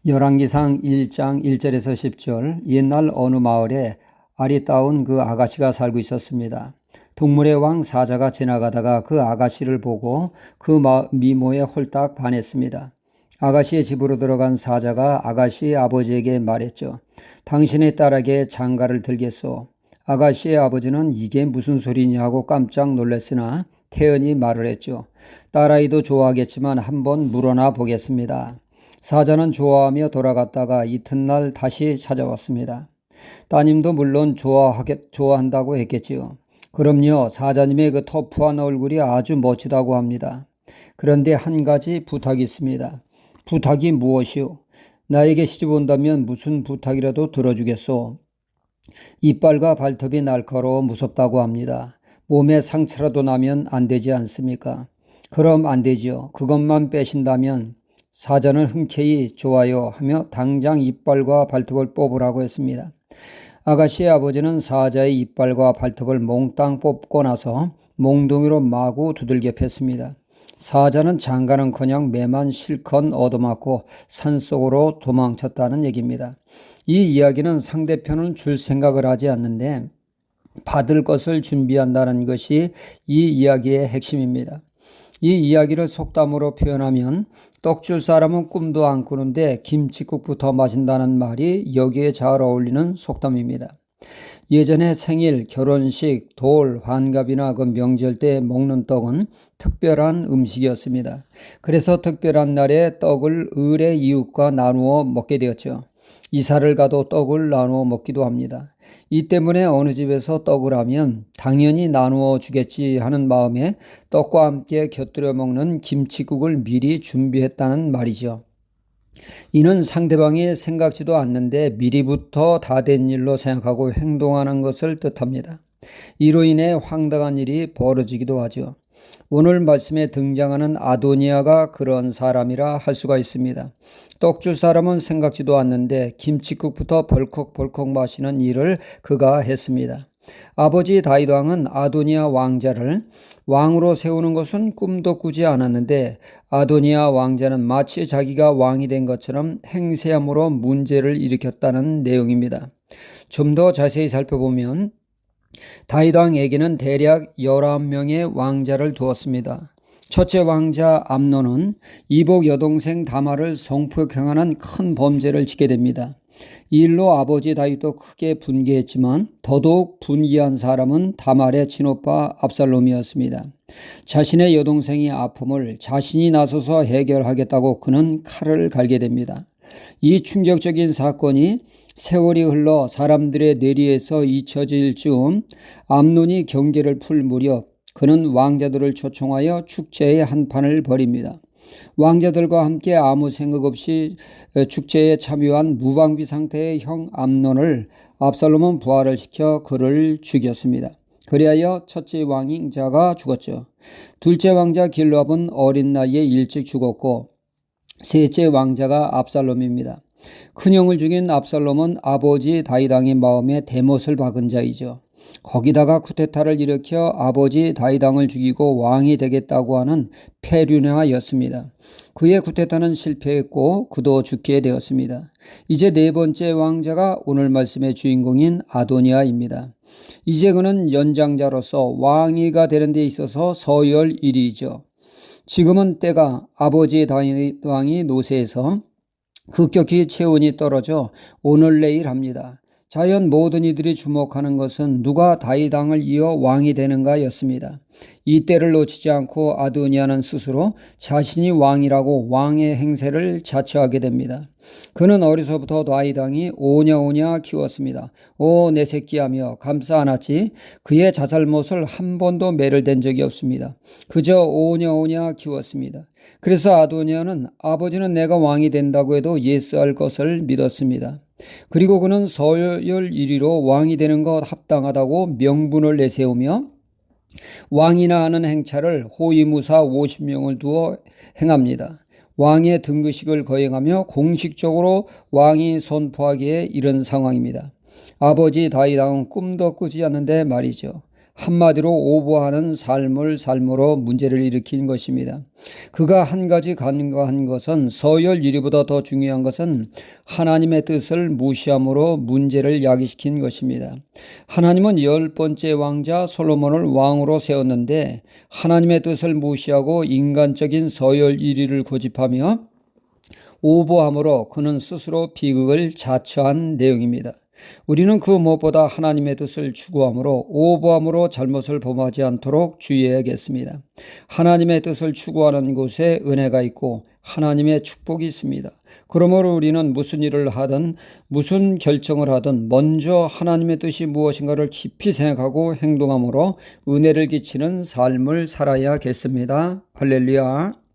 열왕기상 1장 1절에서 10절. 옛날 어느 마을에 아리따운 그 아가씨가 살고 있었습니다. 동물의 왕 사자가 지나가다가 그 아가씨를 보고 그 미모에 홀딱 반했습니다. 아가씨의 집으로 들어간 사자가 아가씨의 아버지에게 말했죠. 당신의 딸에게 장가를 들겠소. 아가씨의 아버지는 이게 무슨 소리냐 하고 깜짝 놀랐으나 태연히 말을 했죠. 딸아이도 좋아하겠지만 한번 물어나 보겠습니다. 사자는 좋아하며 돌아갔다가 이튿날 다시 찾아왔습니다. 따님도 물론 좋아한다고 했겠지요. 그럼요, 사자님의 그 터프한 얼굴이 아주 멋지다고 합니다. 그런데 한 가지 부탁이 있습니다. 부탁이 무엇이요? 나에게 시집 온다면 무슨 부탁이라도 들어주겠소. 이빨과 발톱이 날카로워 무섭다고 합니다. 몸에 상처라도 나면 안 되지 않습니까? 그럼 안 되지요. 그것만 빼신다면. 사자는 흔쾌히 좋아요 하며 당장 이빨과 발톱을 뽑으라고 했습니다. 아가씨의 아버지는 사자의 이빨과 발톱을 몽땅 뽑고 나서 몽둥이로 마구 두들겨 팼습니다. 사자는 장가는커녕 매만 실컷 얻어맞고 산속으로 도망쳤다는 얘기입니다. 이 이야기는 상대편은 줄 생각을 하지 않는데 받을 것을 준비한다는 것이 이 이야기의 핵심입니다. 이 이야기를 속담으로 표현하면 떡 줄 사람은 꿈도 안 꾸는데 김칫국부터 마신다는 말이 여기에 잘 어울리는 속담입니다. 예전에 생일, 결혼식, 돌, 환갑이나 그 명절 때 먹는 떡은 특별한 음식이었습니다. 그래서 특별한 날에 떡을 을의 이웃과 나누어 먹게 되었죠. 이사를 가도 떡을 나누어 먹기도 합니다. 이 때문에 어느 집에서 떡을 하면 당연히 나누어 주겠지 하는 마음에 떡과 함께 곁들여 먹는 김칫국을 미리 준비했다는 말이죠. 이는 상대방이 생각지도 않는데 미리부터 다 된 일로 생각하고 행동하는 것을 뜻합니다. 이로 인해 황당한 일이 벌어지기도 하죠. 오늘 말씀에 등장하는 아도니아가 그런 사람이라 할 수가 있습니다. 떡줄 사람은 생각지도 않는데 김칫국부터 벌컥벌컥 마시는 일을 그가 했습니다. 아버지 다윗 왕은 아도니아 왕자를 왕으로 세우는 것은 꿈도 꾸지 않았는데 아도니아 왕자는 마치 자기가 왕이 된 것처럼 행세함으로 문제를 일으켰다는 내용입니다. 좀 더 자세히 살펴보면 다윗 왕에게는 대략 11명의 왕자를 두었습니다. 첫째 왕자 암논은 이복 여동생 다말을 성폭행하는 큰 범죄를 짓게 됩니다. 이 일로 아버지 다윗도 크게 분개했지만 더더욱 분개한 사람은 다말의 친오빠 압살롬이었습니다. 자신의 여동생의 아픔을 자신이 나서서 해결하겠다고 그는 칼을 갈게 됩니다. 이 충격적인 사건이 세월이 흘러 사람들의 뇌리에서 잊혀질 즈음 암논이 경계를 풀 무렵 그는 왕자들을 초청하여 축제의 한판을 벌입니다. 왕자들과 함께 아무 생각 없이 축제에 참여한 무방비 상태의 형 암논을 압살롬은 부활을 시켜 그를 죽였습니다. 그리하여 첫째 왕자가 죽었죠. 둘째 왕자 길르압은 어린 나이에 일찍 죽었고 셋째 왕자가 압살롬입니다. 큰형을 죽인 압살롬은 아버지 다윗 왕의 마음에 대못을 박은 자이죠. 거기다가 쿠데타를 일으켜 아버지 다윗 왕을 죽이고 왕이 되겠다고 하는 페륜화였습니다. 그의 쿠데타는 실패했고 그도 죽게 되었습니다. 이제 네 번째 왕자가 오늘 말씀의 주인공인 아도니아입니다. 이제 그는 연장자로서 왕위가 되는 데 있어서 서열 1위죠. 지금은 때가 아버지 다윗 왕이 노쇠해서 급격히 체온이 떨어져 오늘 내일 합니다. 자연 모든 이들이 주목하는 것은 누가 다윗 왕을 이어 왕이 되는가였습니다. 이 때를 놓치지 않고 아도니아는 스스로 자신이 왕이라고 왕의 행세를 자처하게 됩니다. 그는 어려서부터 다윗 왕이 오냐오냐 키웠습니다. 오 내 새끼하며 감싸 안았지. 그의 자잘못을 한 번도 매를댄 적이 없습니다. 그저 오냐오냐 키웠습니다. 그래서 아도니아는 아버지는 내가 왕이 된다고 해도 예스할 것을 믿었습니다. 그리고 그는 서열 1위로 왕이 되는 것 합당하다고 명분을 내세우며 왕이나 하는 행차를 호위무사 50명을 두어 행합니다. 왕의 등극식을 거행하며 공식적으로 왕이 선포하기에 이른 상황입니다. 아버지 다윗 왕은 꿈도 꾸지 않는데 말이죠. 한마디로 오버하는 삶을 삶으로 문제를 일으킨 것입니다. 그가 한 가지 간과한 것은 서열 1위보다 더 중요한 것은 하나님의 뜻을 무시함으로 문제를 야기시킨 것입니다. 하나님은 10번째 왕자 솔로몬을 왕으로 세웠는데 하나님의 뜻을 무시하고 인간적인 서열 1위를 고집하며 오버함으로 그는 스스로 비극을 자처한 내용입니다. 우리는 그 무엇보다 하나님의 뜻을 추구함으로 오버함으로 잘못을 범하지 않도록 주의해야겠습니다. 하나님의 뜻을 추구하는 곳에 은혜가 있고 하나님의 축복이 있습니다. 그러므로 우리는 무슨 일을 하든 무슨 결정을 하든 먼저 하나님의 뜻이 무엇인가를 깊이 생각하고 행동함으로 은혜를 끼치는 삶을 살아야겠습니다. 할렐루야.